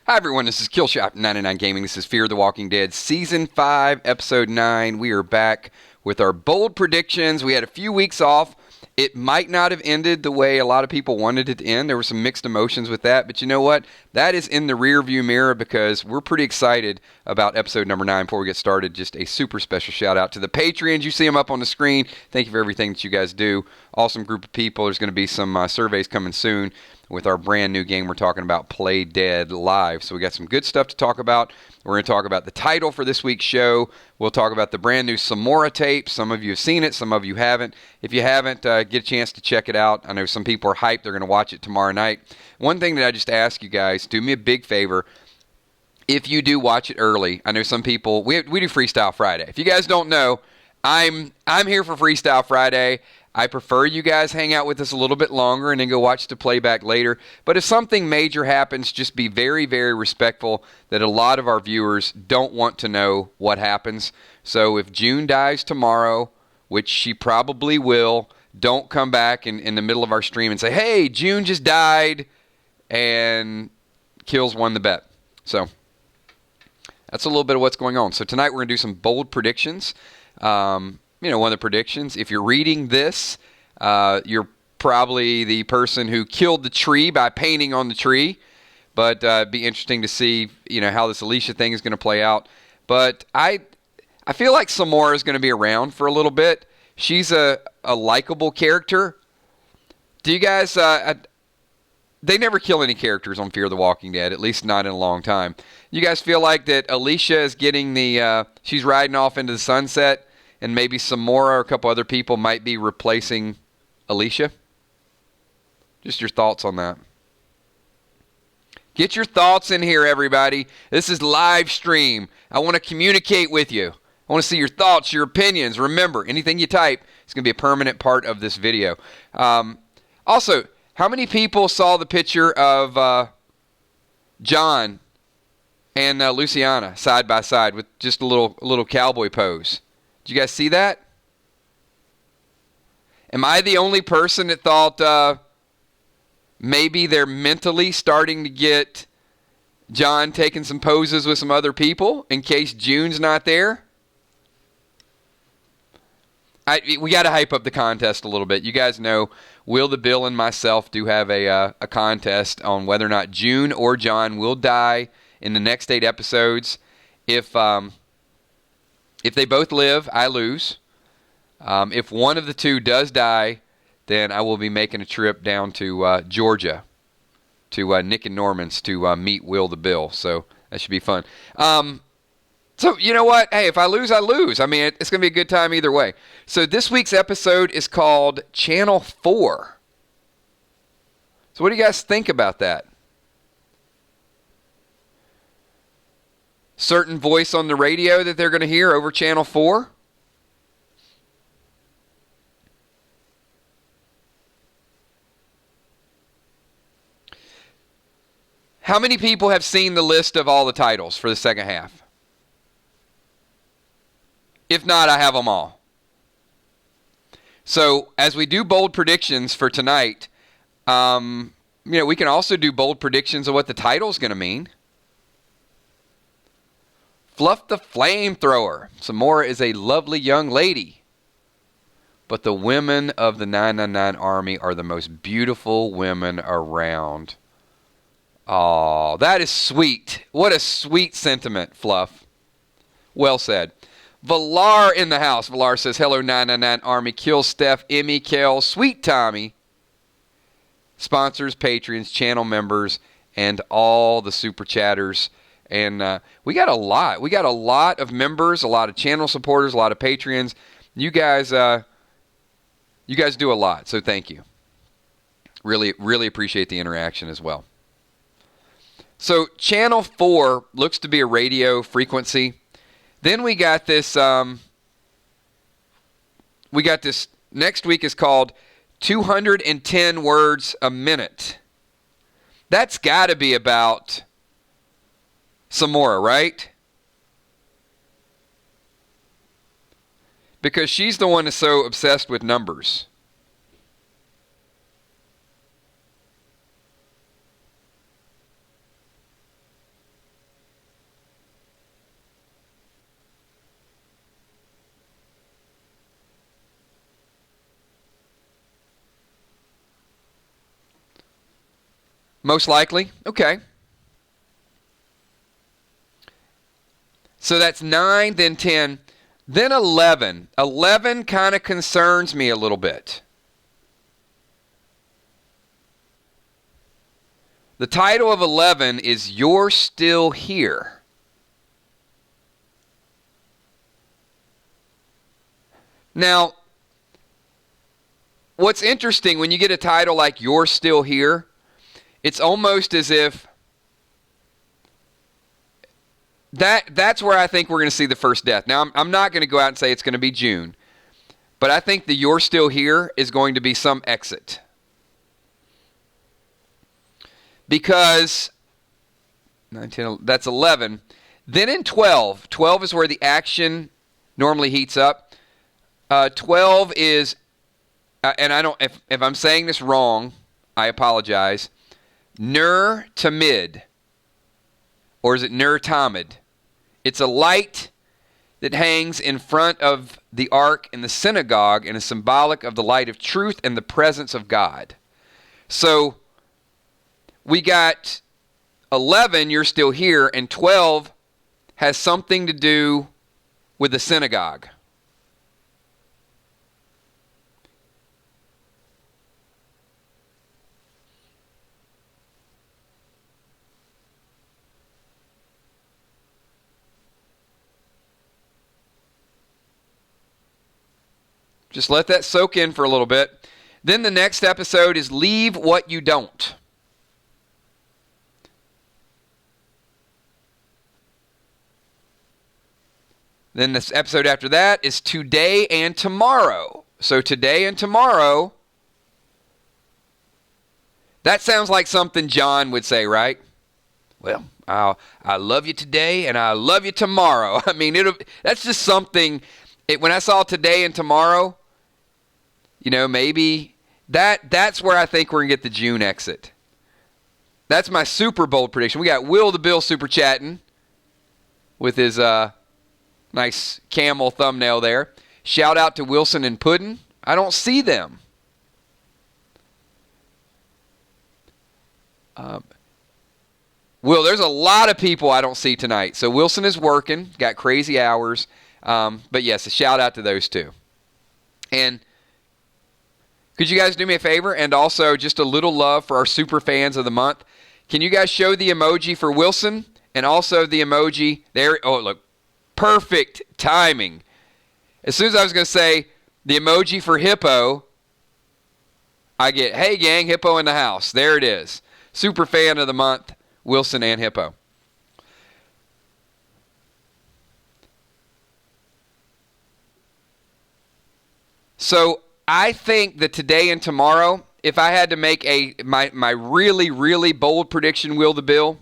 Hi everyone, this is Killshot 99 Gaming. This is Fear the Walking Dead Season 5, Episode 9. We are back with our bold predictions. We had a few weeks off. It might not have ended the way a lot of people wanted it to end. There were some mixed emotions with that. But you know what? That is in the rearview mirror because we're pretty excited about episode number 9. Before we get started, just a super special shout out to the Patreons. You see them up on the screen. Thank you for everything that you guys do. Awesome group of people. There's going to be some surveys coming soon with our brand new game we're talking about, Play Dead Live. So we got some good stuff to talk about. We're going to talk about the title for this week's show. We'll talk about the brand new Samora tape. Some of you have seen it, some of you haven't. If you haven't, get a chance to check it out. I know some people are hyped. They're going to watch it tomorrow night. One thing that I just ask you guys, do me a big favor. If you do watch it early, I know some people, we do Freestyle Friday. If you guys don't know, I'm here for Freestyle Friday. I prefer you guys hang out with us a little bit longer and then go watch the playback later. But if something major happens, just be very, very respectful that a lot of our viewers don't want to know what happens. So if June dies tomorrow, which she probably will, don't come back in the middle of our stream and say, hey, June just died and Kills won the bet. So that's a little bit of what's going on. So tonight we're going to do some bold predictions. One of the predictions, if you're reading this, you're probably the person who killed the tree by painting on the tree. But it'd be interesting to see, how this Alicia thing is going to play out. But I feel like Samora is going to be around for a little bit. She's a likable character. Do you guys... they never kill any characters on Fear the Walking Dead, at least not in a long time. You guys feel like that Alicia is getting she's riding off into the sunset, and maybe Samora or a couple other people might be replacing Alicia? Just your thoughts on that. Get your thoughts in here, everybody. This is live stream. I want to communicate with you. I want to see your thoughts, your opinions. Remember, anything you type is going to be a permanent part of this video. Also, how many people saw the picture of John and Luciana side by side with just a little cowboy pose? Did you guys see that? Am I the only person that thought maybe they're mentally starting to get John taking some poses with some other people in case June's not there? We got to hype up the contest a little bit. You guys know Will the Bill and myself do have a contest on whether or not June or John will die in the next 8 episodes. If they both live, I lose. If one of the two does die, then I will be making a trip down to Georgia to Nick and Norman's to meet Will the Bill. So that should be fun. So you know what? Hey, if I lose, I lose. I mean, it's going to be a good time either way. So this week's episode is called Channel 4. So what do you guys think about that? Certain voice on the radio that they're going to hear over Channel 4? How many people have seen the list of all the titles for the second half? If not, I have them all. So as we do bold predictions for tonight, we can also do bold predictions of what the title's going to mean. Fluff the Flamethrower. Samora is a lovely young lady. But the women of the 999 Army are the most beautiful women around. Oh, that is sweet. What a sweet sentiment, Fluff. Well said. Valar in the house. Valar says, hello, 999 Army. Kill Steph, Emmy, Kel, Sweet Tommy. Sponsors, patrons, channel members, and all the super chatters. And we got a lot. We got a lot of members, a lot of channel supporters, a lot of Patreons. You guys do a lot, so thank you. Really, really appreciate the interaction as well. So Channel 4 looks to be a radio frequency. Then we got this. Next week is called 210 words a minute. That's got to be about Samora, right? Because she's the one that's so obsessed with numbers. Most likely. Okay. So that's 9, then 10, then 11. 11 kind of concerns me a little bit. The title of 11 is You're Still Here. Now, what's interesting when you get a title like You're Still Here, it's almost as if that's where I think we're going to see the first death. Now, I'm not going to go out and say it's going to be June, but I think the You're Still Here is going to be some exit. Because 9, 10, that's 11. Then in 12 is where the action normally heats up. 12 is, and I don't, if I'm saying this wrong, I apologize. Ner Tamid, or is it Ner Tamid? It's a light that hangs in front of the ark in the synagogue and is symbolic of the light of truth and the presence of God. So we got 11, You're Still Here, and 12 has something to do with the synagogue. Just let that soak in for a little bit. Then the next episode is Leave What You Don't. Then this episode after that is Today and Tomorrow. So today and tomorrow, that sounds like something John would say, right? Well, I love you today and I love you tomorrow. I mean, that's just something. When I saw Today and Tomorrow, maybe that's where I think we're going to get the June exit. That's my super bold prediction. We got Will the Bill super chatting with his nice camel thumbnail there. Shout out to Wilson and Puddin'. I don't see them. Will, there's a lot of people I don't see tonight. So Wilson is working, got crazy hours. But yes, a shout out to those two. And could you guys do me a favor? And also just a little love for our super fans of the month. Can you guys show the emoji for Wilson and also the emoji there? Oh, look. Perfect timing. As soon as I was going to say the emoji for Hippo, I get, hey gang, Hippo in the house. There it is. Super fan of the month, Wilson and Hippo. So I think that today and tomorrow, if I had to make my really, really bold prediction, Will the Bill,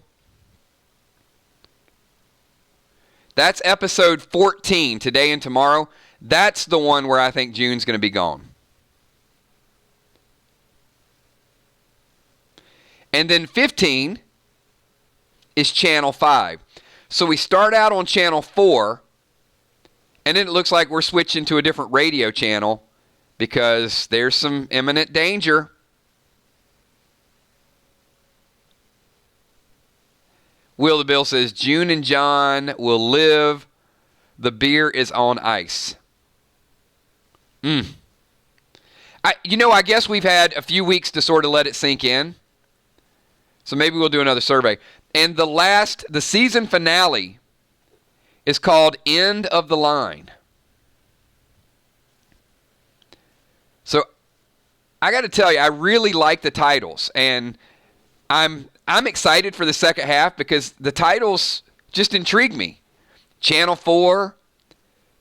that's episode 14, Today and Tomorrow. That's the one where I think June's going to be gone. And then 15 is Channel 5. So we start out on Channel 4, and then it looks like we're switching to a different radio channel because there's some imminent danger. Will the Bill says, June and John will live. The beer is on ice. I guess we've had a few weeks to sort of let it sink in. So maybe we'll do another survey. And the season finale is called End of the Line. So I got to tell you, I really like the titles. And I'm excited for the second half because the titles just intrigue me. Channel 4,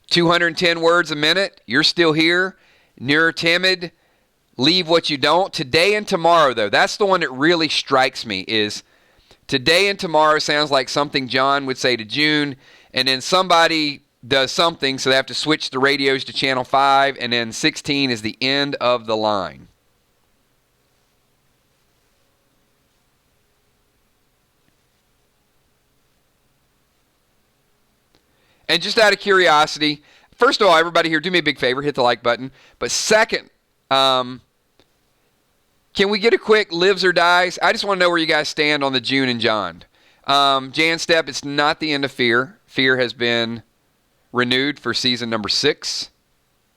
210 words a minute, You're Still Here, Near Timid, Leave What You Don't. Today and Tomorrow, though, that's the one that really strikes me is Today and Tomorrow sounds like something John would say to June, and then somebody does something, so they have to switch the radios to Channel 5, and then 16 is the End of the Line. And just out of curiosity, first of all, everybody here, do me a big favor, hit the like button. But second, Can we get a quick lives or dies? I just want to know where you guys stand on the June and John. Jan Stepp, it's not the end of Fear. Fear has been renewed for season number 6.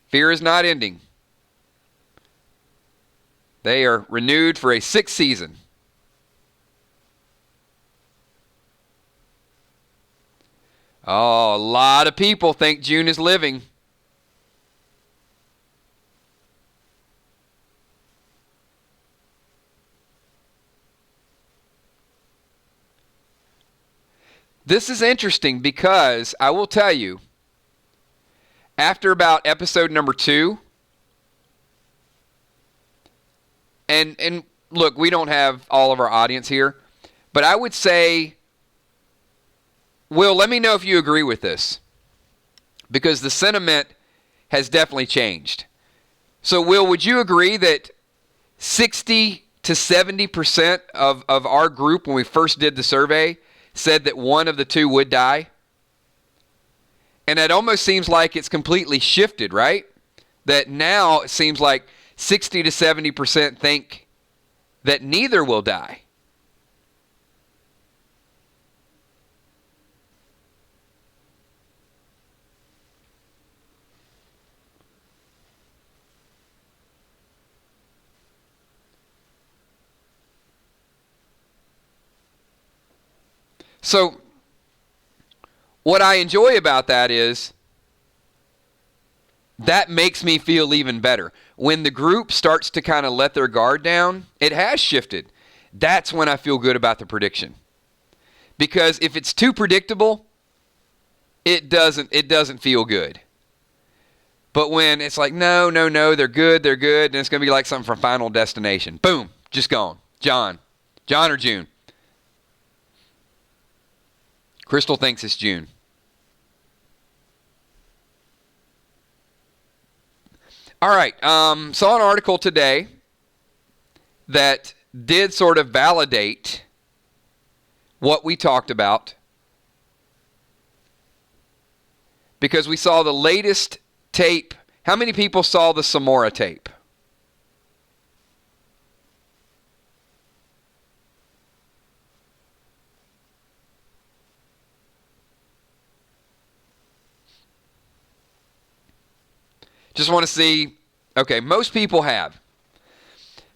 Fear is not ending. They are renewed for a 6th season. Oh, a lot of people think June is living. This is interesting because I will tell you, after about episode number 2, and look, we don't have all of our audience here, but I would say, Will, let me know if you agree with this, because the sentiment has definitely changed. So, Will, would you agree that 60 to 70% of our group, when we first did the survey, said that one of the two would die? And it almost seems like it's completely shifted, right? That now it seems like 60 to 70% think that neither will die. So, what I enjoy about that is that makes me feel even better. When the group starts to kind of let their guard down, it has shifted. That's when I feel good about the prediction. Because if it's too predictable, it doesn't feel good. But when it's like, no, they're good, and it's going to be like something from Final Destination. Boom, just gone. John or June. Crystal thinks it's June. All right. Saw an article today that did sort of validate what we talked about, because we saw the latest tape. How many people saw the Samora tape? Just want to see. Okay, most people have.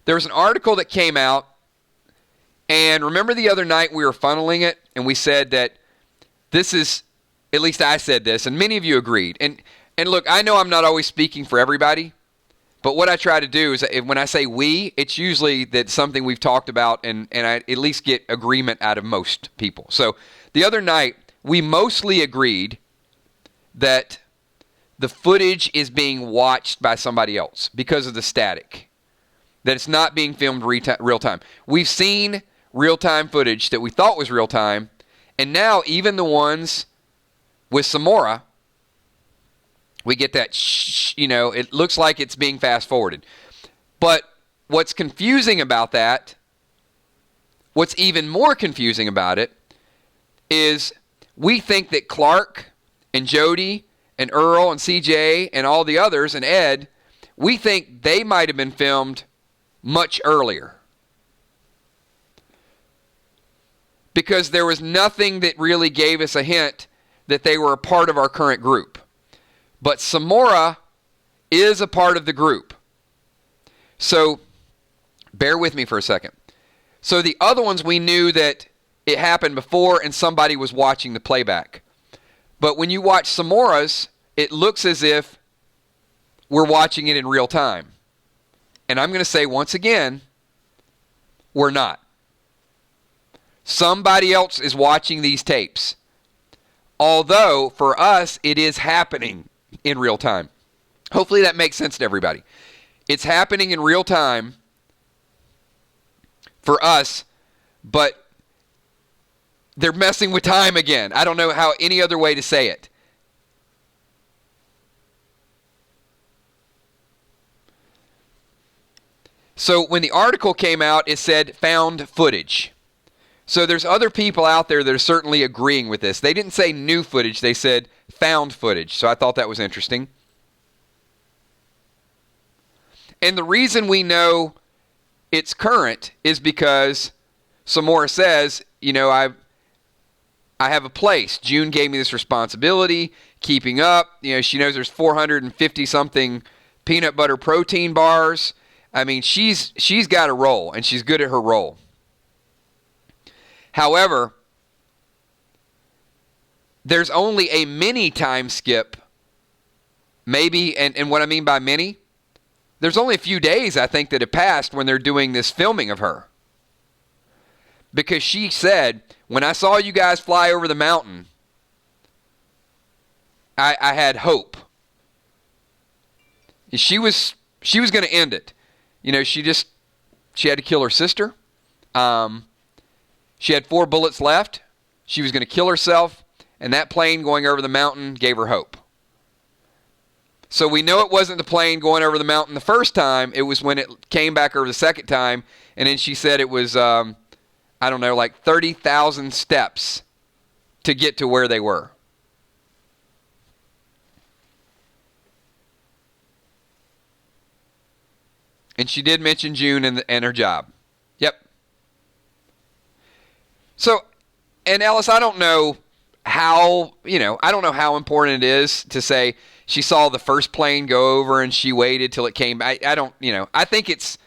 There was an article that came out, and remember the other night we were funneling it, and we said that this is, at least I said this, and many of you agreed. And look, I know I'm not always speaking for everybody, but what I try to do is when I say we, it's usually that something we've talked about, and I at least get agreement out of most people. So the other night, we mostly agreed that the footage is being watched by somebody else because of the static, that it's not being filmed real time. We've seen real-time footage that we thought was real-time, and now even the ones with Samora, we get that it looks like it's being fast-forwarded. But what's confusing about that, what's even more confusing about it, is we think that Clark and Jody and Earl and CJ and all the others and Ed, we think they might have been filmed much earlier. Because there was nothing that really gave us a hint that they were a part of our current group. But Samora is a part of the group. So, bear with me for a second. So the other ones, we knew that it happened before and somebody was watching the playback. But when you watch Samora's, it looks as if we're watching it in real time. And I'm going to say once again, we're not. Somebody else is watching these tapes. Although, for us, it is happening in real time. Hopefully that makes sense to everybody. It's happening in real time for us, but they're messing with time again. I don't know how any other way to say it. So when the article came out, it said found footage. So there's other people out there that are certainly agreeing with this. They didn't say new footage. They said found footage. So I thought that was interesting. And the reason we know it's current is because Samora says, I have a place. June gave me this responsibility, keeping up. She knows there's 450 something peanut butter protein bars. I mean, she's got a role, and she's good at her role. However, there's only a mini time skip, maybe, and what I mean by mini, there's only a few days, I think, that have passed when they're doing this filming of her. Because she said, when I saw you guys fly over the mountain, I had hope. She was going to end it. She had to kill her sister. She had 4 bullets left. She was going to kill herself, and that plane going over the mountain gave her hope. So we know it wasn't the plane going over the mountain the first time. It was when it came back over the second time, and then she said it was, like 30,000 steps to get to where they were. And she did mention June and her job. Yep. So, and Ellis, I don't know how important it is to say she saw the first plane go over and she waited till it came back. I think it's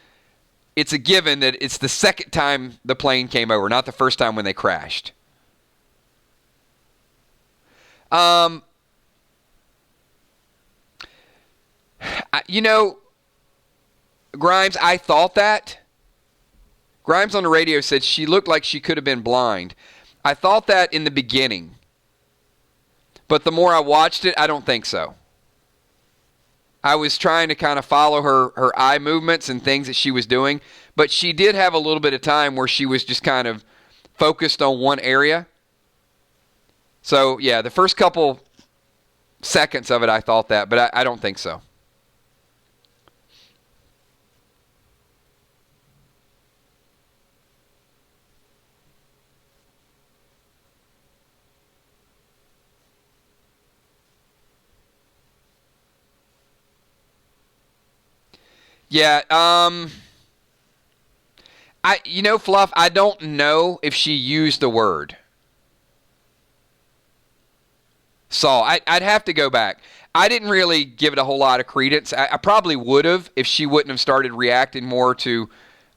a given that it's the second time the plane came over, not the first time when they crashed. Grimes, I thought that. Grimes on the radio said she looked like she could have been blind. I thought that in the beginning. But the more I watched it, I don't think so. I was trying to kind of follow her eye movements and things that she was doing. But she did have a little bit of time where she was just kind of focused on one area. So, yeah, the first couple seconds of it, I thought that. But I don't think so. Yeah, Fluff, I don't know if she used the word saw. I'd have to go back. I didn't really give it a whole lot of credence. I probably would have if she wouldn't have started reacting more to,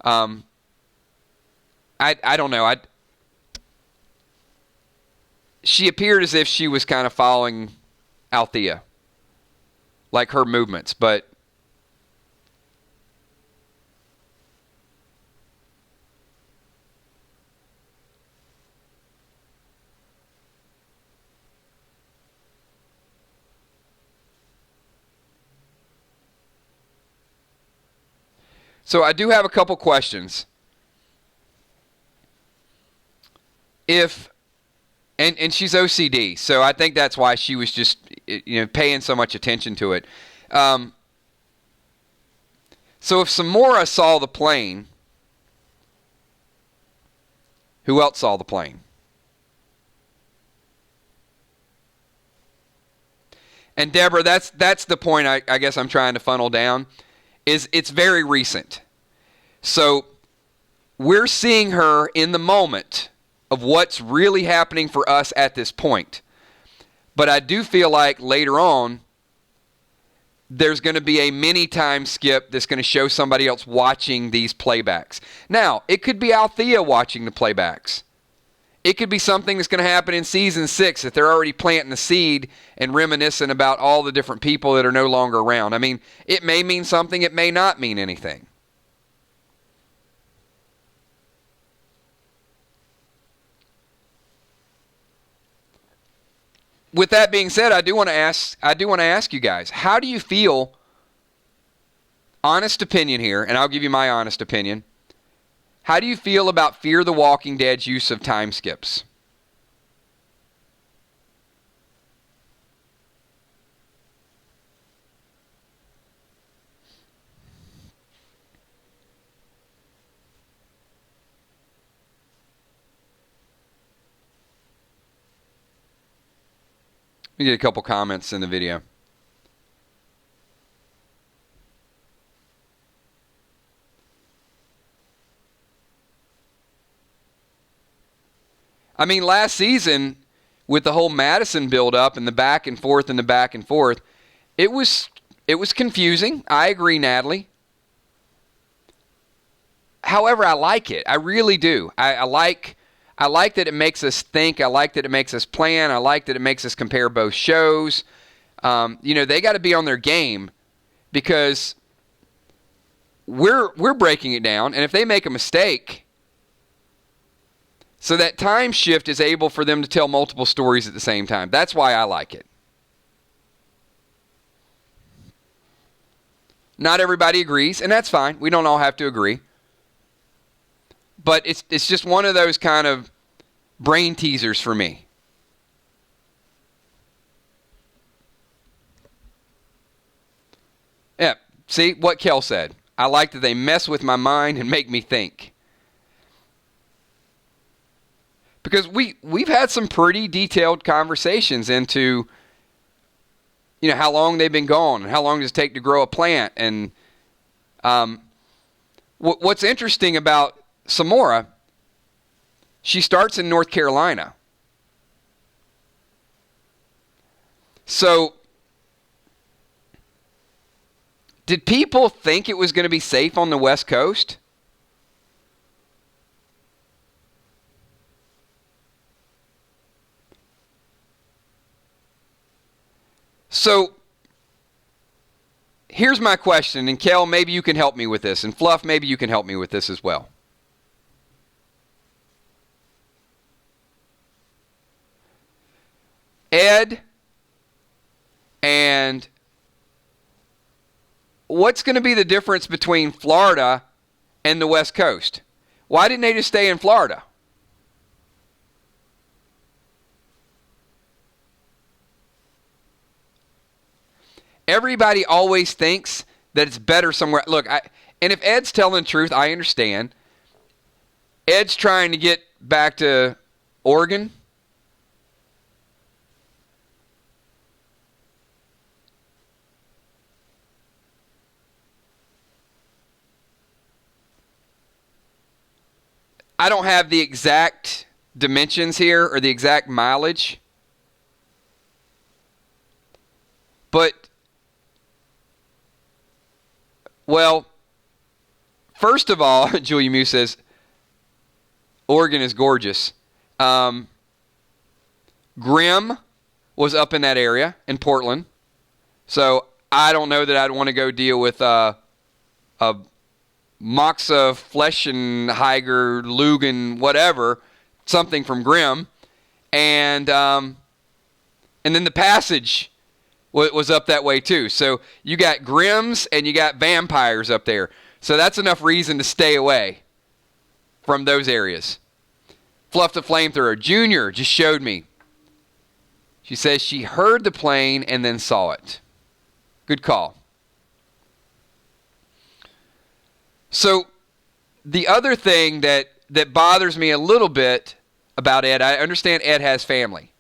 I don't know. She appeared as if she was kind of following Althea, like her movements, but so I do have a couple questions. And she's OCD, so I think that's why she was just paying so much attention to it. So if Samora saw the plane, who else saw the plane? And Deborah, that's the point I guess I'm trying to funnel down. Is it's very recent. So we're seeing her in the moment of what's really happening for us at this point. But I do feel like later on, there's going to be a mini time skip that's going to show somebody else watching these playbacks. Now, it could be Althea watching the playbacks. It could be something that's going to happen in season 6 that they're already planting the seed and reminiscing about all the different people that are no longer around. I mean, it may mean something. It may not mean anything. With that being said, I do want to ask you guys, how do you feel? Honest opinion here, and I'll give you my honest opinion. How do you feel about Fear the Walking Dead's use of time skips? We get a couple comments in the video. I mean, last season, with the whole Madison build-up and the back and forth and the back and forth, it was confusing. I agree, Natalie. However, I like it. I really do. I like that it makes us think. I like that it makes us plan. I like that it makes us compare both shows. They got to be on their game because we're breaking it down, and if they make a mistake, so that time shift is able for them to tell multiple stories at the same time. That's why I like it. Not everybody agrees, and that's fine. We don't all have to agree. But it's just one of those kind of brain teasers for me. Yeah, see what Kel said. I like that they mess with my mind and make me think. Because we've had some pretty detailed conversations into, how long they've been gone and how long does it take to grow a plant. And what's interesting about Samora, she starts in North Carolina. So, did people think it was going to be safe on the West Coast? So, here's my question, and Kel, maybe you can help me with this, and Fluff, maybe you can help me with this as well. Ed and what's going to be the difference between Florida and the West Coast? Why didn't they just stay in Florida? Everybody always thinks that it's better somewhere. Look, and if Ed's telling the truth, I understand. Ed's trying to get back to Oregon. I don't have the exact dimensions here or the exact mileage. But, well, first of all, Julia Mew says, Oregon is gorgeous. Grimm was up in that area in Portland. So I don't know that I'd want to go deal with a Moxa, Fleschenheiger, Lugan, whatever, something from Grimm. And then the Passage was up that way too. So you got Grimms and you got vampires up there. So that's enough reason to stay away from those areas. Fluff the Flamethrower. Junior just showed me. She says she heard the plane and then saw it. Good call. So the other thing that bothers me a little bit about Ed, I understand Ed has family.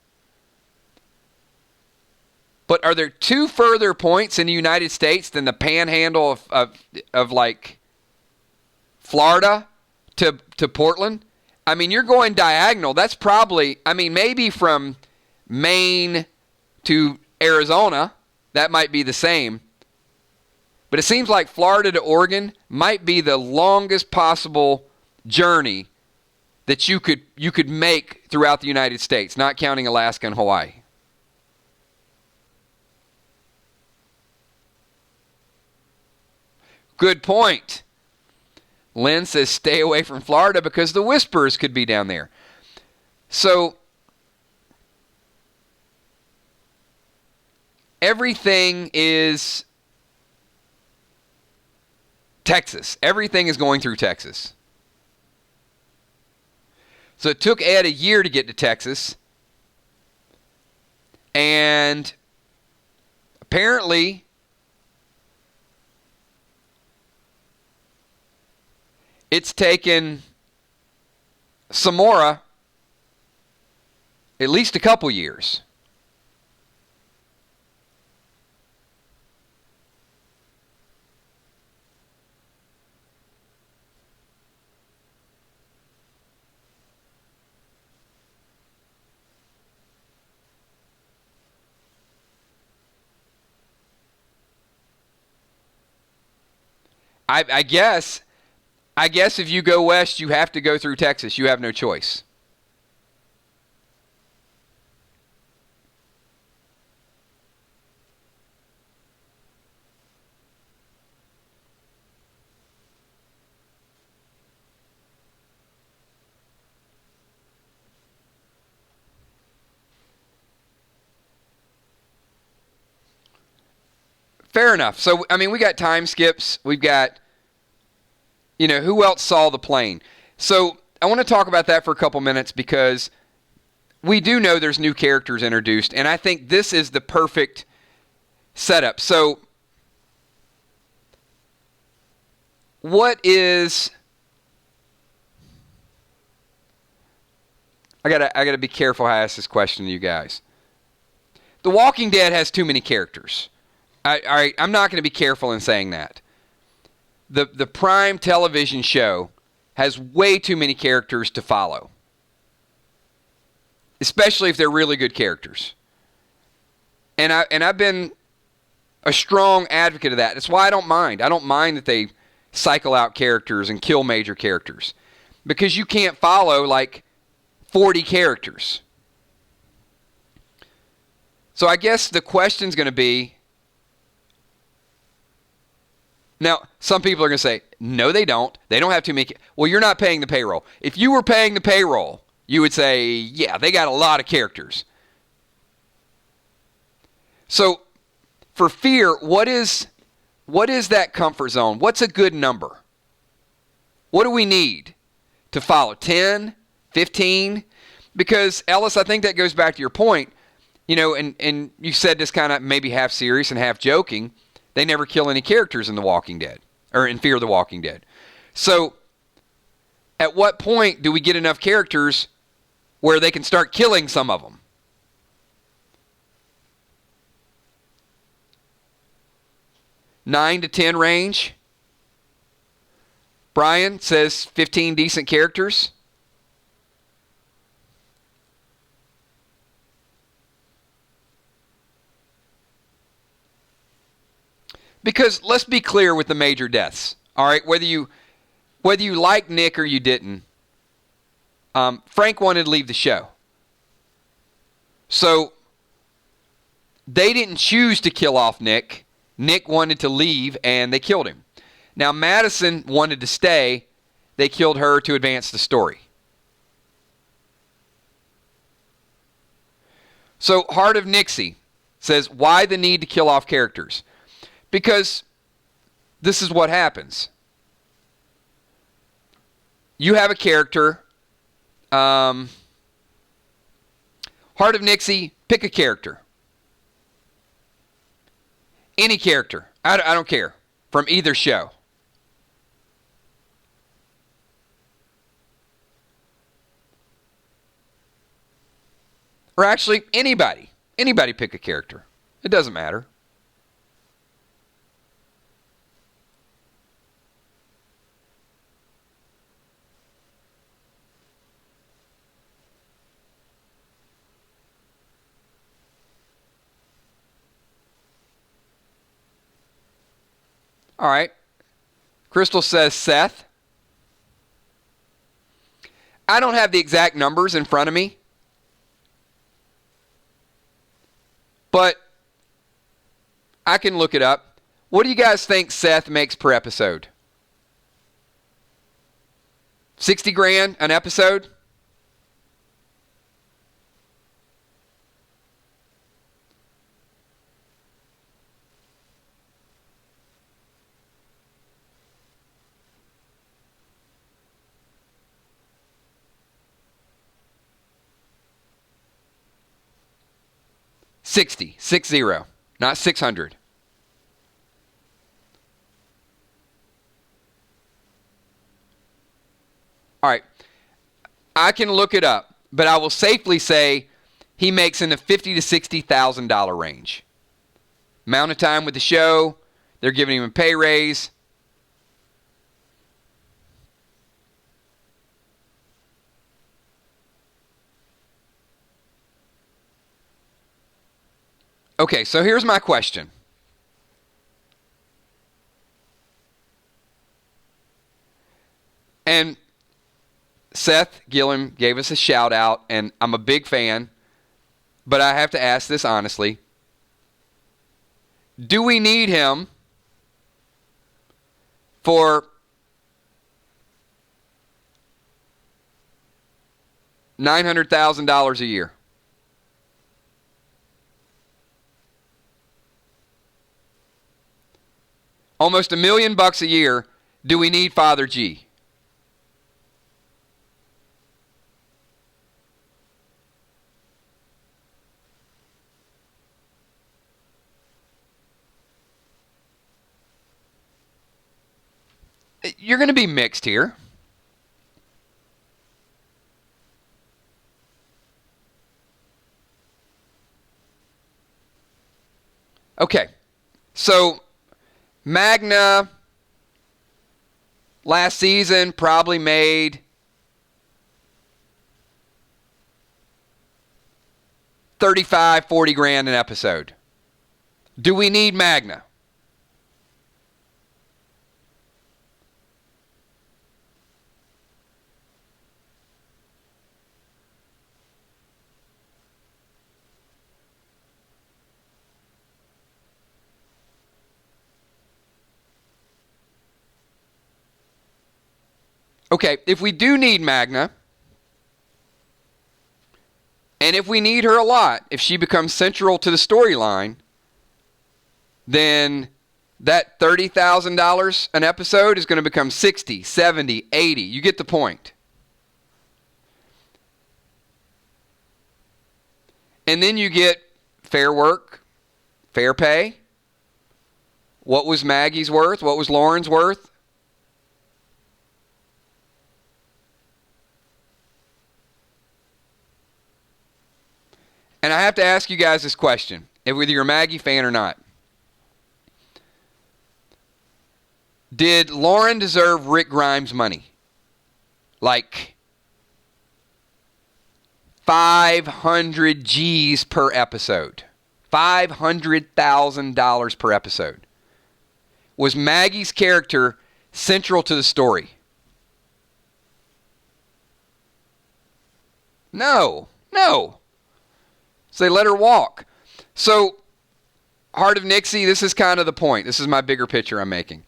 But are there two further points in the United States than the panhandle of like Florida to Portland? I mean, you're going diagonal. That's probably, maybe from Maine to Arizona, that might be the same. But it seems like Florida to Oregon might be the longest possible journey that you could make throughout the United States, not counting Alaska and Hawaii. Good point. Lynn says stay away from Florida because the Whispers could be down there. So everything is Texas. Everything is going through Texas. So it took Ed a year to get to Texas. And apparently it's taken Samora at least a couple years. I guess if you go west, you have to go through Texas. You have no choice. Fair enough. So, I mean, we got time skips. We've got, who else saw the plane? So, I want to talk about that for a couple minutes because we do know there's new characters introduced, and I think this is the perfect setup. So, what is... I gotta be careful how I ask this question to you guys. The Walking Dead has too many characters. All right, I'm not going to be careful in saying that. The Prime television show has way too many characters to follow, especially if they're really good characters. And I've been a strong advocate of that. That's why I don't mind. I don't mind that they cycle out characters and kill major characters, because you can't follow like 40 characters. So I guess the question's going to be, now, some people are going to say, no, they don't. They don't have too many. Well, you're not paying the payroll. If you were paying the payroll, you would say, yeah, they got a lot of characters. So, for Fear, what is that comfort zone? What's a good number? What do we need to follow? 10? 15? Because, Ellis, I think that goes back to your point. And you said this kind of maybe half serious and half joking. They never kill any characters in The Walking Dead, or in Fear the Walking Dead. So, at what point do we get enough characters where they can start killing some of them? Nine to 10 range. Brian says 15 decent characters. Because let's be clear with the major deaths. All right, whether you like Nick or you didn't, Frank wanted to leave the show. So they didn't choose to kill off Nick. Nick wanted to leave, and they killed him. Now, Madison wanted to stay. They killed her to advance the story. So Heart of Nixie says, why the need to kill off characters? Because this is what happens. You have a character. Heart of Nixie, pick a character. Any character. I don't care. From either show. Or actually, anybody. Anybody pick a character. It doesn't matter. All right. Crystal says Seth. I don't have the exact numbers in front of me, but I can look it up. What do you guys think Seth makes per episode? 60 grand an episode? Six zero, not 600. All right. I can look it up, but I will safely say he makes in the $50,000 to $60,000 range. Amount of time with the show, they're giving him a pay raise. Okay, so here's my question. And Seth Gillum gave us a shout out, and I'm a big fan, but I have to ask this honestly. Do we need him for $900,000 a year? Almost $1 million a year. Do we need Father G? You're going to be mixed here. Okay, so Magna last season probably made $35-40 grand an episode. Do we need Magna? Okay, if we do need Magna, and if we need her a lot, if she becomes central to the storyline, then that $30,000 an episode is going to become 60, 70, 80. You get the point. And then you get fair work, fair pay. What was Maggie's worth? What was Lauren's worth? And I have to ask you guys this question, whether you're a Maggie fan or not. Did Lauren deserve Rick Grimes' money? Like 500 G's per episode. $500,000 per episode. Was Maggie's character central to the story? No. So they let her walk. So, Heart of Nixie, this is kind of the point. This is my bigger picture I'm making.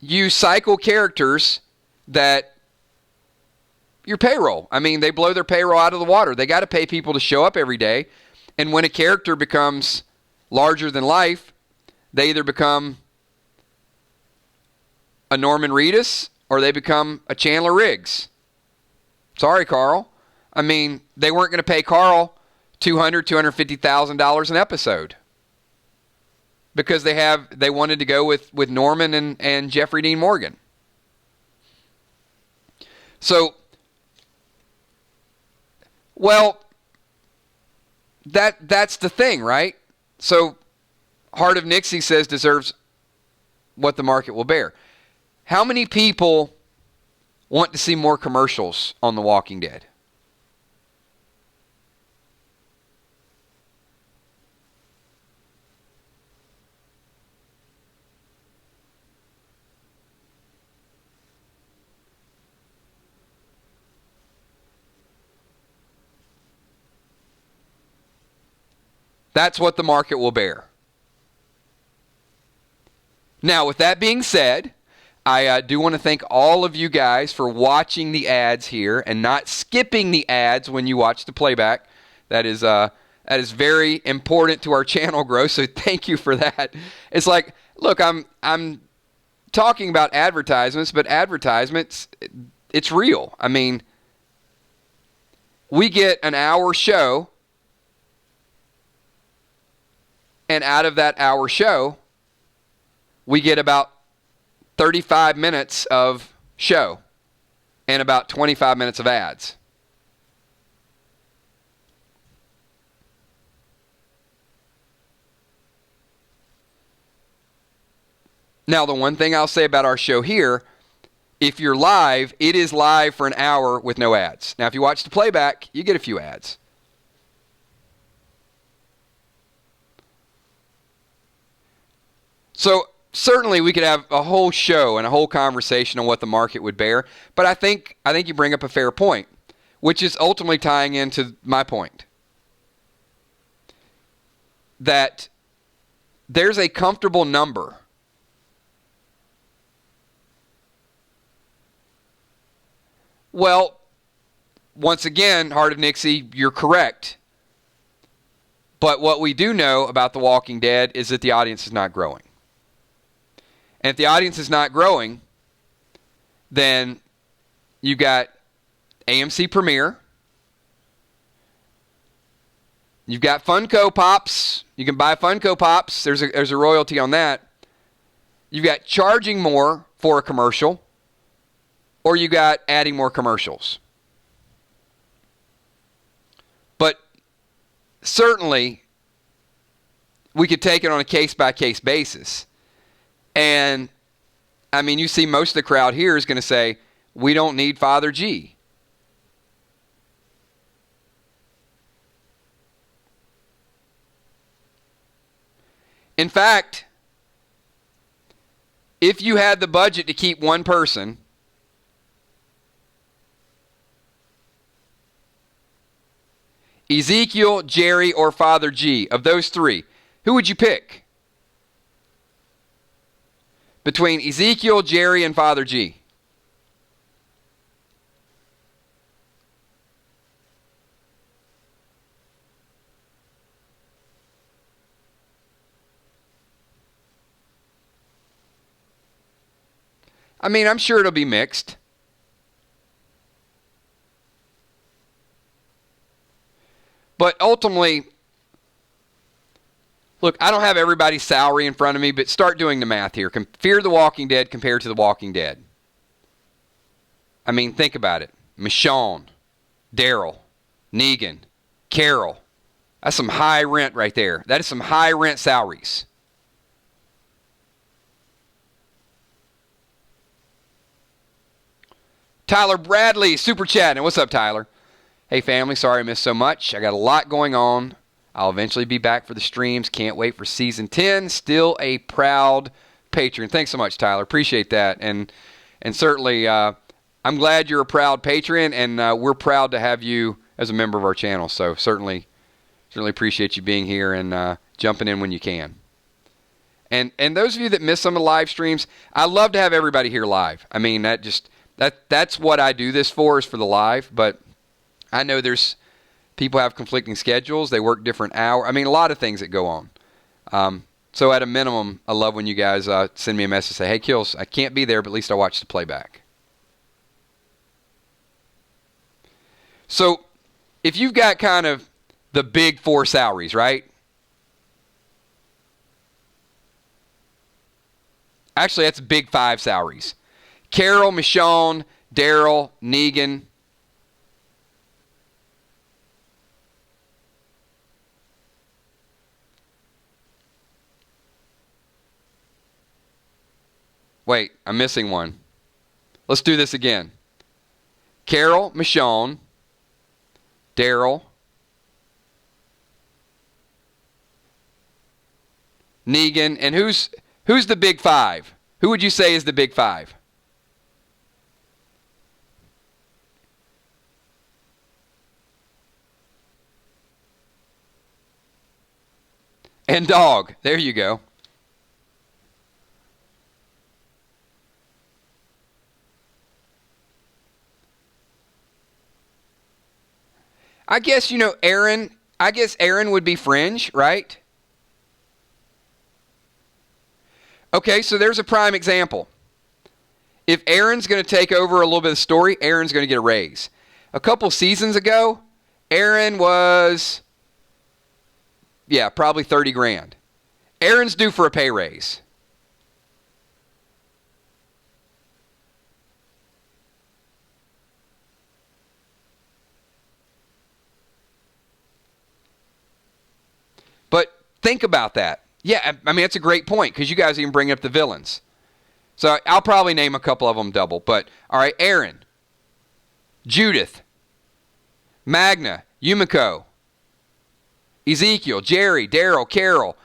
You cycle characters that your payroll. I mean, they blow their payroll out of the water. They got to pay people to show up every day. And when a character becomes larger than life, they either become a Norman Reedus or they become a Chandler Riggs. Sorry, Carl. I mean, they weren't going to pay Carl $250,000 an episode because they wanted to go with Norman and Jeffrey Dean Morgan. So, well, that's the thing, right? So, Heart of Nixie says deserves what the market will bear. How many people want to see more commercials on The Walking Dead? That's what the market will bear. Now, with that being said, I do want to thank all of you guys for watching the ads here and not skipping the ads when you watch the playback. That is very important to our channel growth, so thank you for that. It's like, look, I'm talking about advertisements, but advertisements, it's real. I mean, we get an hour show, and out of that hour show, we get about 35 minutes of show and about 25 minutes of ads. Now, the one thing I'll say about our show here, if you're live, it is live for an hour with no ads. Now, if you watch the playback, you get a few ads. So certainly we could have a whole show and a whole conversation on what the market would bear. But I think you bring up a fair point, which is ultimately tying into my point that there's a comfortable number. Well, once again, Heart of Nixie, you're correct. But what we do know about The Walking Dead is that the audience is not growing. And if the audience is not growing, then you've got AMC Premiere. You've got Funko Pops. You can buy Funko Pops. There's a royalty on that. You've got charging more for a commercial, or you got adding more commercials. But certainly, we could take it on a case-by-case basis. And, I mean, you see most of the crowd here is going to say, we don't need Father G. In fact, if you had the budget to keep one person, Ezekiel, Jerry, or Father G, of those three, who would you pick? Between Ezekiel, Jerry, and Father G. I mean, I'm sure it'll be mixed. But ultimately, look, I don't have everybody's salary in front of me, but start doing the math here. Fear the Walking Dead compared to The Walking Dead. I mean, think about it. Michonne, Daryl, Negan, Carol. That's some high rent right there. That is some high rent salaries. Tyler Bradley, super chatting. What's up, Tyler? Hey, family. Sorry I missed so much. I got a lot going on. I'll eventually be back for the streams. Can't wait for season 10. Still a proud patron. Thanks so much, Tyler. Appreciate that. And certainly, I'm glad you're a proud patron, and we're proud to have you as a member of our channel. So certainly appreciate you being here and jumping in when you can. And those of you that miss some of the live streams, I love to have everybody here live. I mean, that's what I do this for, is for the live. But I know there's people have conflicting schedules. They work different hours. I mean, a lot of things that go on. So at a minimum, I love when you guys send me a message and say, hey, Kills, I can't be there, but at least I watch the playback. So if you've got kind of the big four salaries, right? Actually, that's big five salaries. Carol, Michonne, Daryl, Negan. Wait, I'm missing one. Let's do this again. Carol, Michonne, Daryl, Negan, and who's the big five? Who would you say is the big five? And Dog. There you go. I guess, Aaron. I guess Aaron would be fringe, right? Okay, so there's a prime example. If Aaron's going to take over a little bit of the story, Aaron's going to get a raise. A couple seasons ago, Aaron was, probably 30 grand. Aaron's due for a pay raise. But think about that. Yeah, I mean, that's a great point because you guys even bring up the villains. So I'll probably name a couple of them double. But, all right, Aaron, Judith, Magna, Yumiko, Ezekiel, Jerry, Daryl, Carol,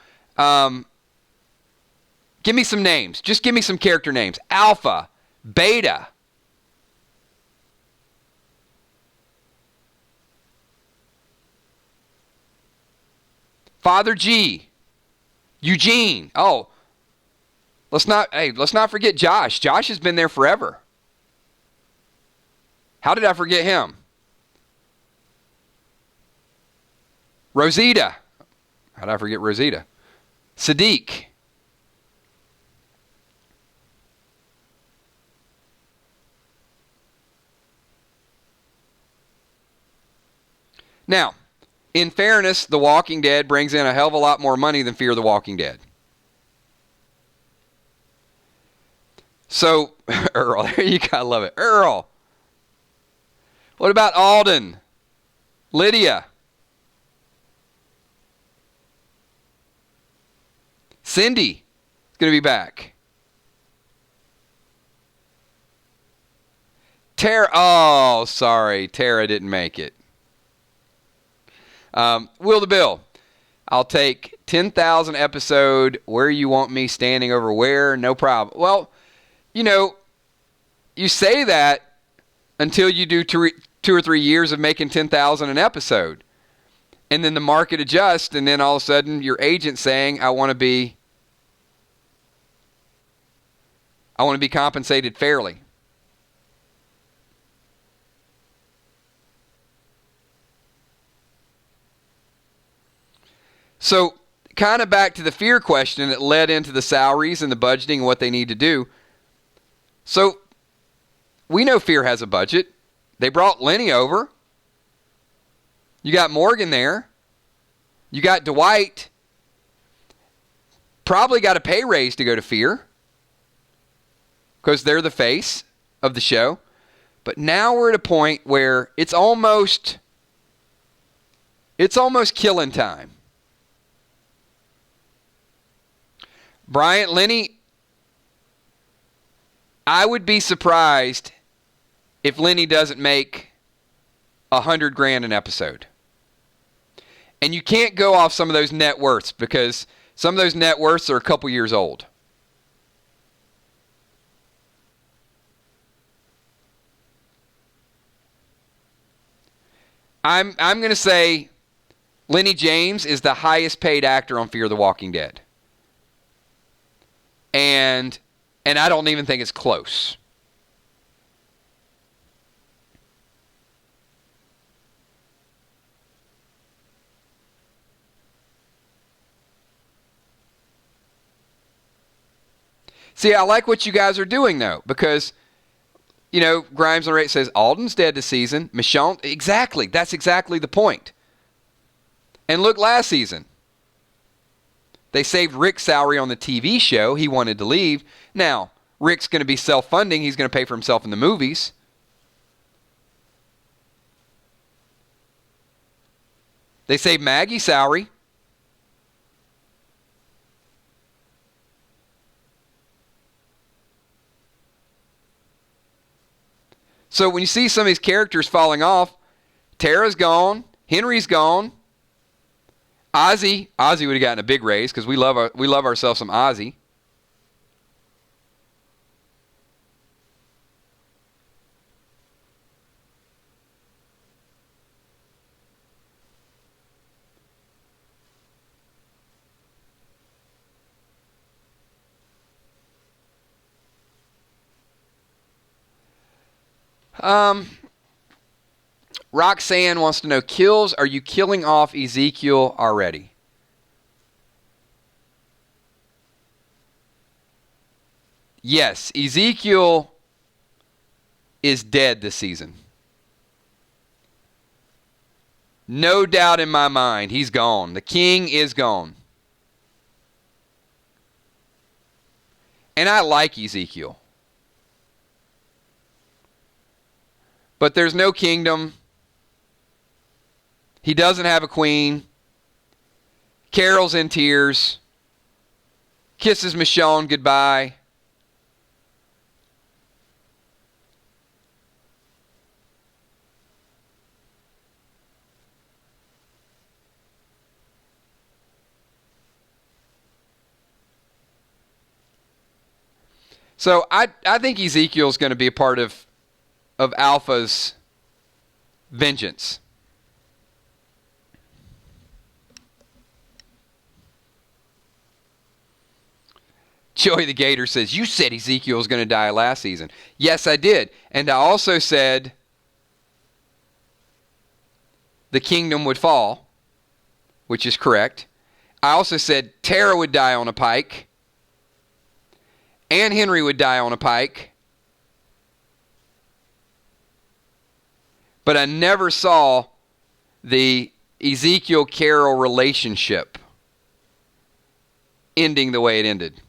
Give me some names. Just give me some character names. Alpha, Beta. Father G. Eugene. Oh, let's not forget Josh. Josh has been there forever. How did I forget him? Rosita. How did I forget Rosita? Sadiq. Now, in fairness, The Walking Dead brings in a hell of a lot more money than Fear the Walking Dead. So, Earl, there you go, I love it. Earl. What about Alden? Lydia? Cindy is going to be back. Tara, oh, sorry, Tara didn't make it. Will the Bill. I'll take 10,000 episode. Where you want me standing over where? No problem. Well, you say that until you do 2 or 3 years of making 10,000 an episode. And then the market adjusts, and then all of a sudden your agent's saying, I want to be compensated fairly. So, kind of back to the fear question that led into the salaries and the budgeting and what they need to do. So, we know Fear has a budget. They brought Lenny over. You got Morgan there. You got Dwight. Probably got a pay raise to go to Fear, because they're the face of the show. But now we're at a point where it's almost killing time. Bryant, Lenny, I would be surprised if Lenny doesn't make $100,000 an episode. And you can't go off some of those net worths, because some of those net worths are a couple years old. I'm going to say Lenny James is the highest paid actor on Fear the Walking Dead. And I don't even think it's close. See, I like what you guys are doing, though, because, Grimes on Rate says, Alden's dead this season. Michonne, exactly. That's exactly the point. And look, last season, they saved Rick's salary on the TV show. He wanted to leave. Now, Rick's going to be self-funding. He's going to pay for himself in the movies. They saved Maggie's salary. So when you see some of these characters falling off, Tara's gone, Henry's gone, Ozzy would have gotten a big raise, because we love ourselves some Ozzy. Roxanne wants to know, kills, are you killing off Ezekiel already? Yes, Ezekiel is dead this season. No doubt in my mind, he's gone. The king is gone. And I like Ezekiel. But there's no kingdom. He doesn't have a queen. Carol's in tears. Kisses Michonne goodbye. So I think Ezekiel's going to be a part of Alpha's vengeance. Joey the Gator says, you said Ezekiel was going to die last season. Yes, I did. And I also said the kingdom would fall, which is correct. I also said Tara would die on a pike. And Henry would die on a pike. But I never saw the Ezekiel-Carol relationship ending the way it ended.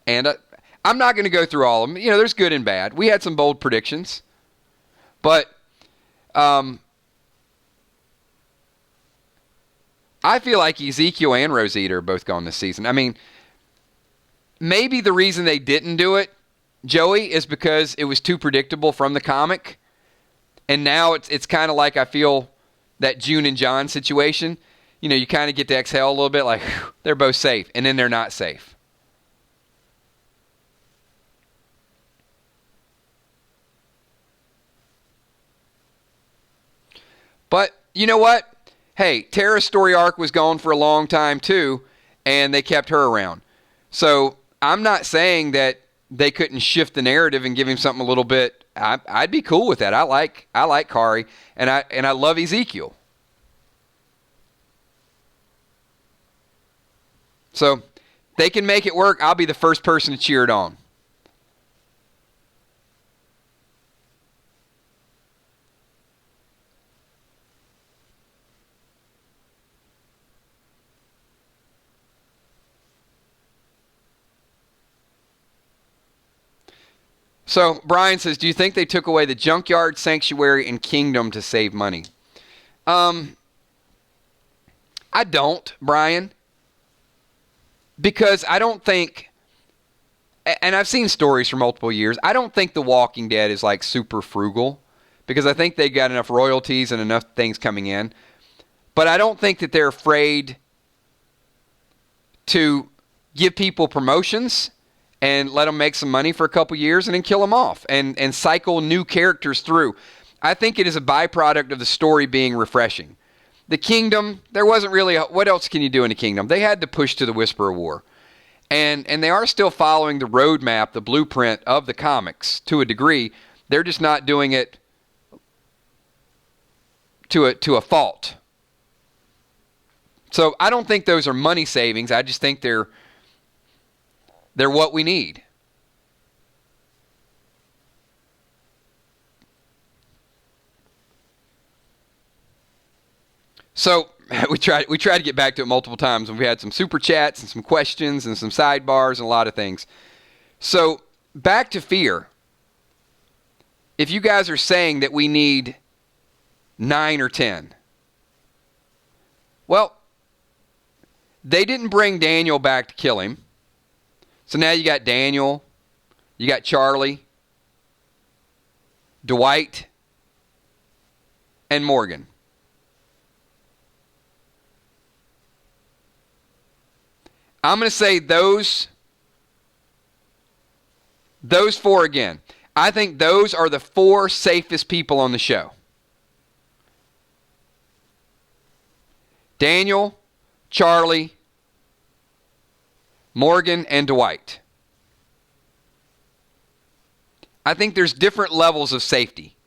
And I'm not going to go through all of them. You know, there's good and bad. We had some bold predictions. But I feel like Ezekiel and Rosita are both gone this season. I mean, maybe the reason they didn't do it, Joey, is because it was too predictable from the comic. And now it's kind of like I feel that June and John situation. You know, you kind of get to exhale a little bit like, whew, they're both safe. And then they're not safe. But you know what? Hey, Tara's story arc was gone for a long time too, and they kept her around. So I'm not saying that they couldn't shift the narrative and give him something a little bit. I'd be cool with that. I like Kari, and I love Ezekiel. So they can make it work. I'll be the first person to cheer it on. So Brian says, do you think they took away the junkyard, sanctuary, and kingdom to save money? I don't, Brian. Because I don't think, and I've seen stories for multiple years, I don't think The Walking Dead is like super frugal. Because I think they got enough royalties and enough things coming in. But I don't think that they're afraid to give people promotions and let them make some money for a couple years and then kill them off and cycle new characters through. I think it is a byproduct of the story being refreshing. The kingdom, there wasn't really, what else can you do in the kingdom? They had to push to the Whisper of War. And they are still following the roadmap, the blueprint of the comics to a degree. They're just not doing it to a fault. So I don't think those are money savings. I just think they're what we need. So we tried to get back to it multiple times, and we had some super chats and some questions and some sidebars and a lot of things. So back to fear. If you guys are saying that we need 9 or 10, well, they didn't bring Daniel back to kill him. So now you got Daniel, you got Charlie, Dwight, and Morgan. I'm going to say those 4 again. I think those are the 4 safest people on the show. Daniel, Charlie, Morgan, and Dwight. I think there's different levels of safety.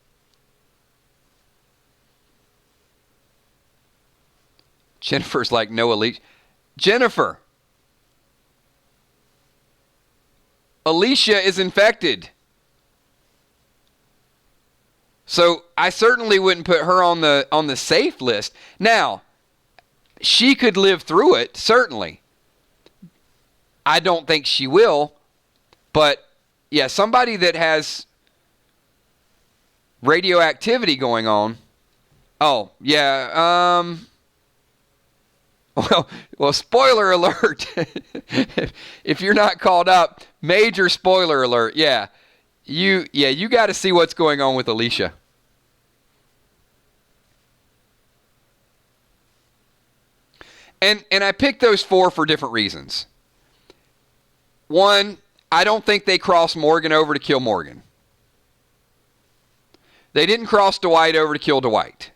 Jennifer's like, no, Alicia. Jennifer. Alicia is infected. So I certainly wouldn't put her on the safe list. Now, she could live through it, certainly. I don't think she will. But, yeah, somebody that has radioactivity going on. Oh, yeah. Well, spoiler alert. If you're not called up, major spoiler alert. Yeah. You got to see what's going on with Alicia. And I picked those 4 for different reasons. One, I don't think they crossed Morgan over to kill Morgan. They didn't cross Dwight over to kill Dwight.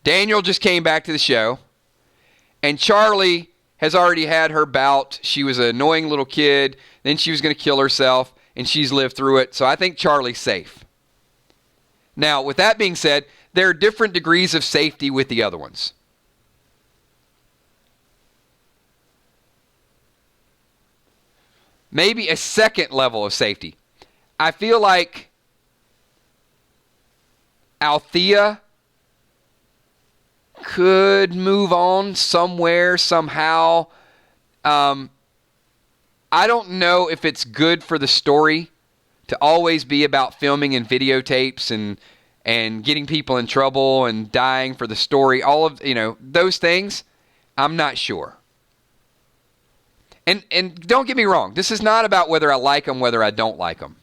Daniel just came back to the show. And Charlie has already had her bout. She was an annoying little kid. Then she was going to kill herself. And she's lived through it. So I think Charlie's safe. Now, with that being said, there are different degrees of safety with the other ones. Maybe a second level of safety. I feel like Althea could move on somewhere, somehow. I don't know if it's good for the story to always be about filming and videotapes and getting people in trouble and dying for the story. All of, those things, I'm not sure. And don't get me wrong, this is not about whether I like them, whether I don't like them.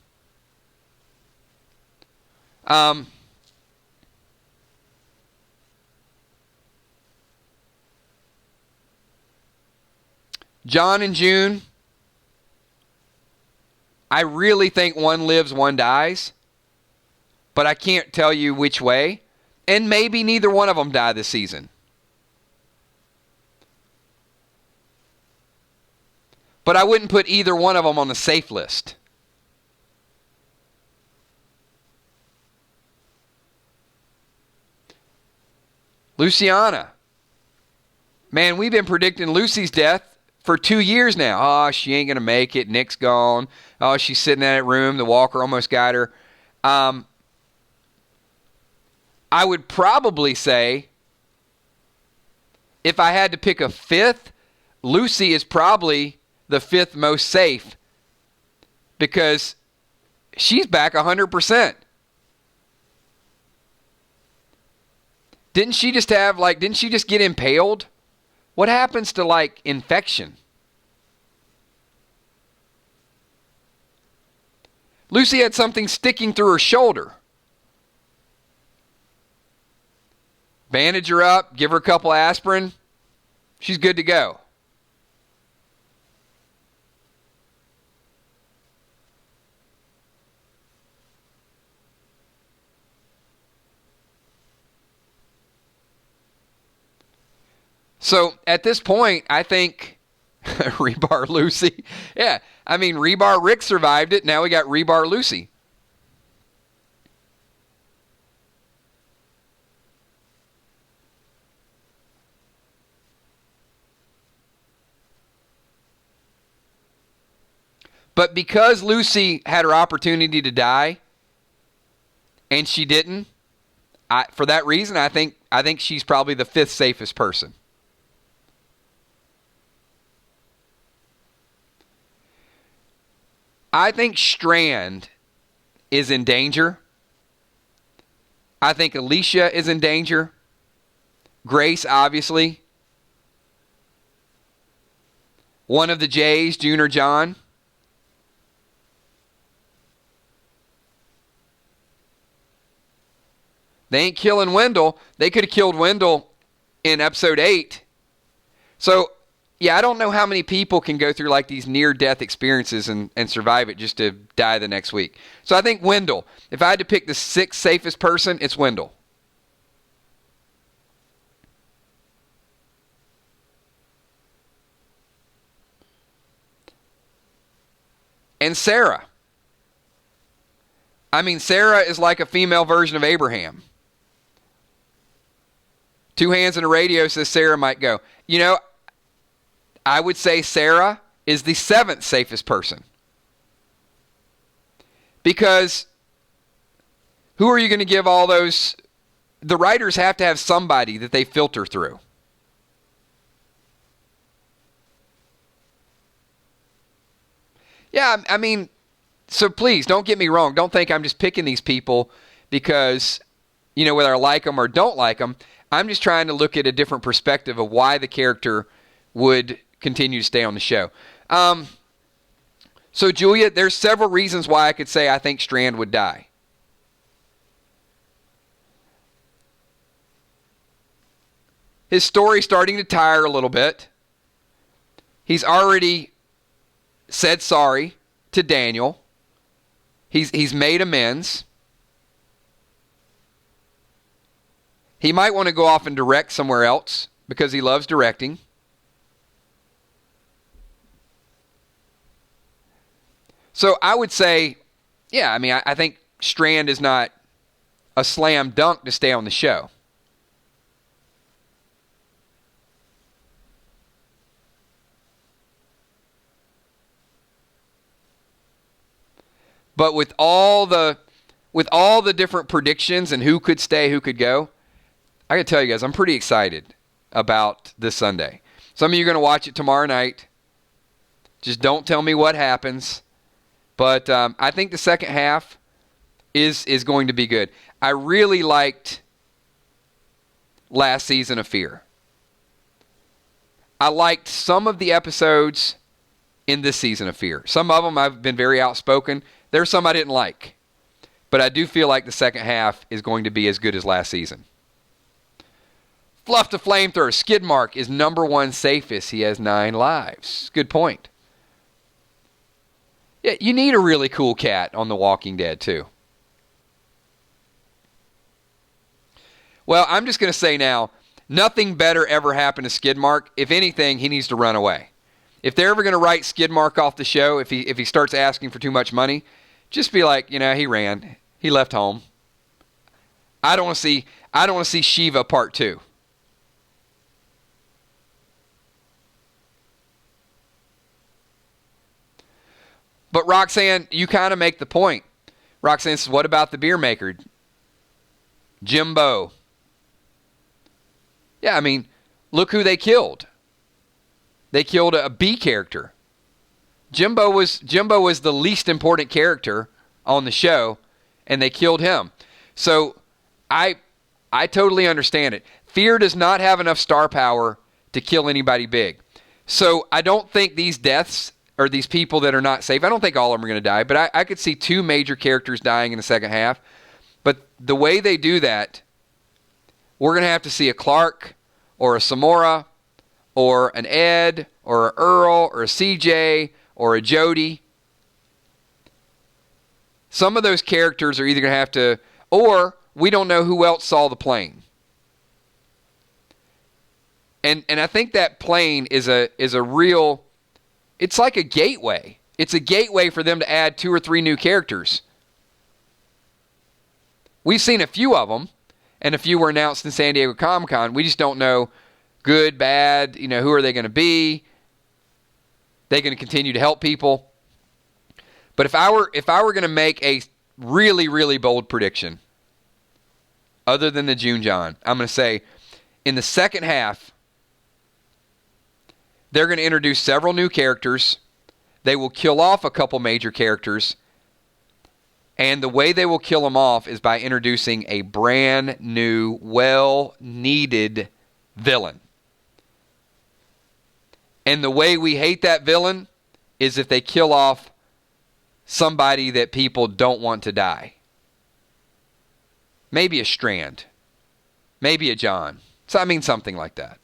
John and June, I really think one lives, one dies. But I can't tell you which way. And maybe neither one of them die this season. But I wouldn't put either one of them on the safe list. Luciana. Man, we've been predicting Lucy's death for 2 years now. Oh, she ain't going to make it. Nick's gone. Oh, she's sitting in that room. The walker almost got her. I would probably say, if I had to pick a 5th, Lucy is probably the 5th most safe because she's back 100%. Didn't she just get impaled? What happens to, infection? Lucy had something sticking through her shoulder. Bandage her up, give her a couple aspirin. She's good to go. So at this point, I think Rebar Lucy. Yeah, I mean, Rebar Rick survived it. Now we got Rebar Lucy. But because Lucy had her opportunity to die, and she didn't, for that reason, I think she's probably the 5th safest person. I think Strand is in danger. I think Alicia is in danger. Grace, obviously. One of the J's, June or John. They ain't killing Wendell. They could have killed Wendell in episode 8. So, yeah, I don't know how many people can go through these near-death experiences and survive it just to die the next week. So I think Wendell. If I had to pick the 6th safest person, it's Wendell. And Sarah. I mean, Sarah is like a female version of Abraham. 2 hands and a radio says Sarah might go. I would say Sarah is the 7th safest person. Because who are you going to give all those? The writers have to have somebody that they filter through. Yeah, I mean, so please don't get me wrong. Don't think I'm just picking these people because, whether I like them or don't like them. I'm just trying to look at a different perspective of why the character would continue to stay on the show. So, Julia, there's several reasons why I could say I think Strand would die. his story's starting to tire a little bit. He's already said sorry to Daniel. He's made amends. He might want to go off and direct somewhere else because he loves directing. So I would say, yeah, I mean, I think Strand is not a slam dunk to stay on the show. But with all the different predictions and who could stay, who could go, I got to tell you guys, I'm pretty excited about this Sunday. Some of you are going to watch it tomorrow night. Just don't tell me what happens. But I think the second half is going to be good. I really liked last season of Fear. I liked some of the episodes in this season of Fear. Some of them I've been very outspoken. There's some I didn't like. But I do feel like the second half is going to be as good as last season. Fluff the Flamethrower. Skidmark is number 1 safest. He has 9 lives. Good point. Yeah, you need a really cool cat on The Walking Dead, too. Well, I'm just going to say now, nothing better ever happened to Skidmark. If anything, he needs to run away. If they're ever going to write Skidmark off the show, if he starts asking for too much money, just be like, he ran. He left home. I don't want to see Shiva Part 2. But Roxanne, you kind of make the point. Roxanne says, what about the beer maker? Jimbo. Yeah, I mean, look who they killed. They killed a B character. Jimbo was the least important character on the show, and they killed him. So I totally understand it. Fear does not have enough star power to kill anybody big. So I don't think these deaths or these people that are not safe, I don't think all of them are going to die, but I could see 2 major characters dying in the second half. But the way they do that, we're going to have to see a Clark or a Samora or an Ed or an Earl or a CJ or a Jody. Some of those characters are either going to have to, or we don't know who else saw the plane. And I think that plane is a real, it's like a gateway. It's a gateway for them to add 2 or 3 new characters. We've seen a few of them, and a few were announced in San Diego Comic-Con. We just don't know good, bad, who are they going to be? They going to continue to help people? But if I were going to make a really, really bold prediction, other than the June John, I'm going to say in the second half, they're going to introduce several new characters. They will kill off a couple major characters. And the way they will kill them off is by introducing a brand new, well-needed villain. And the way we hate that villain is if they kill off somebody that people don't want to die. Maybe a Strand. Maybe a John. So I mean something like that.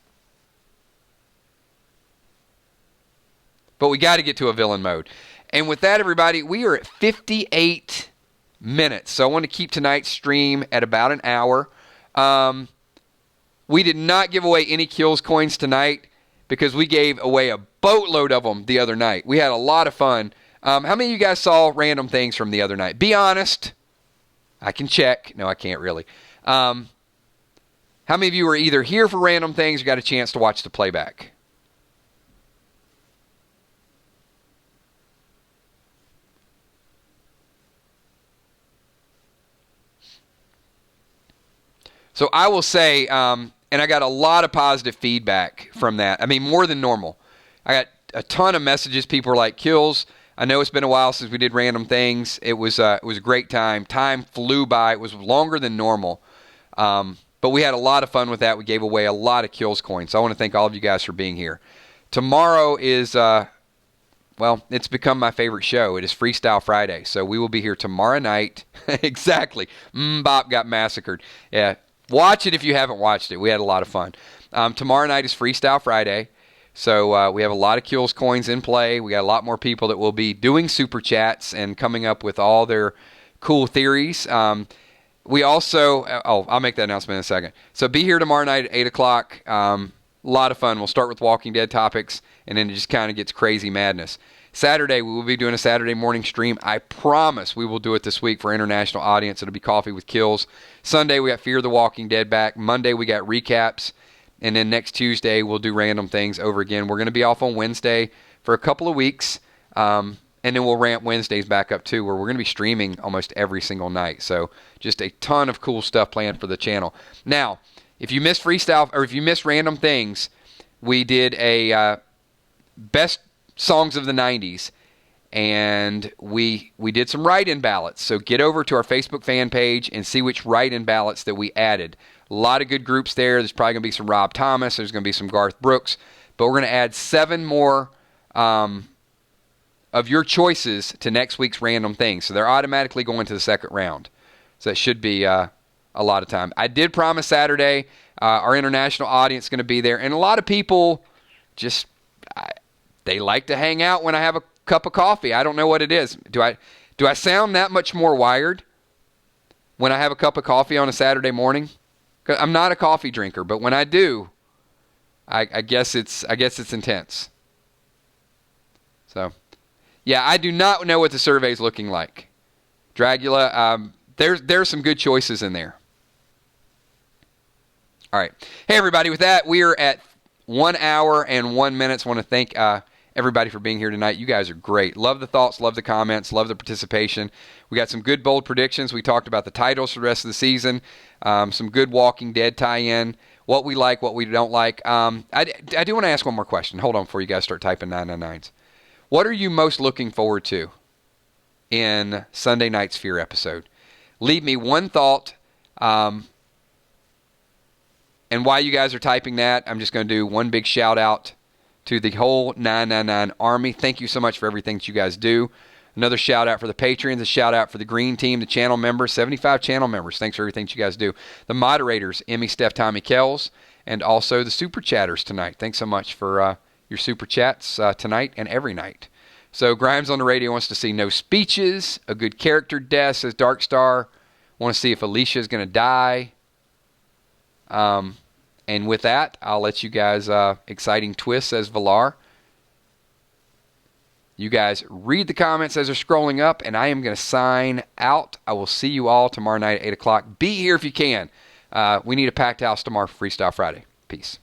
But we got to get to a villain mode. And with that, everybody, we are at 58 minutes. So I want to keep tonight's stream at about an hour. We did not give away any kills coins tonight because we gave away a boatload of them the other night. We had a lot of fun. How many of you guys saw random things from the other night? Be honest. I can check. No, I can't really. How many of you were either here for random things or got a chance to watch the playback? So I will say, and I got a lot of positive feedback from that. I mean, more than normal. I got a ton of messages. People were like, Kills, I know it's been a while since we did random things. It was a great time. Time flew by. It was longer than normal. But we had a lot of fun with that. We gave away a lot of Kills coins. So I want to thank all of you guys for being here. Tomorrow is, it's become my favorite show. It is Freestyle Friday. So we will be here tomorrow night. Exactly. Bop got massacred. Yeah. Watch it if you haven't watched it. We had a lot of fun. Tomorrow night is Freestyle Friday. So we have a lot of Kills coins in play. We got a lot more people that will be doing super chats and coming up with all their cool theories. We also, I'll make that announcement in a second. So be here tomorrow night at 8 o'clock. A lot of fun. We'll start with Walking Dead topics, and then it just kind of gets crazy madness. Saturday, we will be doing a Saturday morning stream. I promise we will do it this week for international audience. It'll be Coffee with Kills. Sunday, we got Fear the Walking Dead back. Monday, we got recaps. And then next Tuesday, we'll do random things over again. We're going to be off on Wednesday for a couple of weeks. And then we'll ramp Wednesdays back up too, where we're going to be streaming almost every single night. So just a ton of cool stuff planned for the channel. Now, if you missed freestyle or if you missed random things, we did a best songs of the 90s, and we did some write-in ballots. So get over to our Facebook fan page and see which write-in ballots that we added. A lot of good groups there. There's probably going to be some Rob Thomas. There's going to be some Garth Brooks. But we're going to add 7 more of your choices to next week's random things. So they're automatically going to the second round. So that should be a lot of time. I did promise Saturday our international audience is going to be there. And a lot of people just... they like to hang out when I have a cup of coffee. I don't know what it is. Do I sound that much more wired when I have a cup of coffee on a Saturday morning? 'Cause I'm not a coffee drinker, but when I do, I guess it's intense. So, yeah, I do not know what the survey's looking like. Dragula, there's some good choices in there. All right. Hey, everybody, with that, we are at 1 hour and 1 minute. I want to thank everybody for being here tonight. You guys are great. Love the thoughts, love the comments, love the participation. We got some good, bold predictions. We talked about the titles for the rest of the season, some good Walking Dead tie-in, what we like, what we don't like. I do want to ask one more question. Hold on before you guys start typing 999s. What are you most looking forward to in Sunday night's Fear episode? Leave me one thought. And while you guys are typing that, I'm just going to do one big shout out to the whole 999 Army. Thank you so much for everything that you guys do. Another shout out for the Patreons, a shout out for the Green Team, the channel members, 75 channel members. Thanks for everything that you guys do. The moderators, Emmy, Steph, Tommy, Kells, and also the super chatters tonight. Thanks so much for your super chats tonight and every night. So Grimes on the radio wants to see no speeches, a good character death, says Dark Star. Want to see if Alicia is going to die. And with that, I'll let you guys, exciting twist, says Valar. You guys read the comments as they're scrolling up, and I am going to sign out. I will see you all tomorrow night at 8 o'clock. Be here if you can. We need a packed house tomorrow for Freestyle Friday. Peace.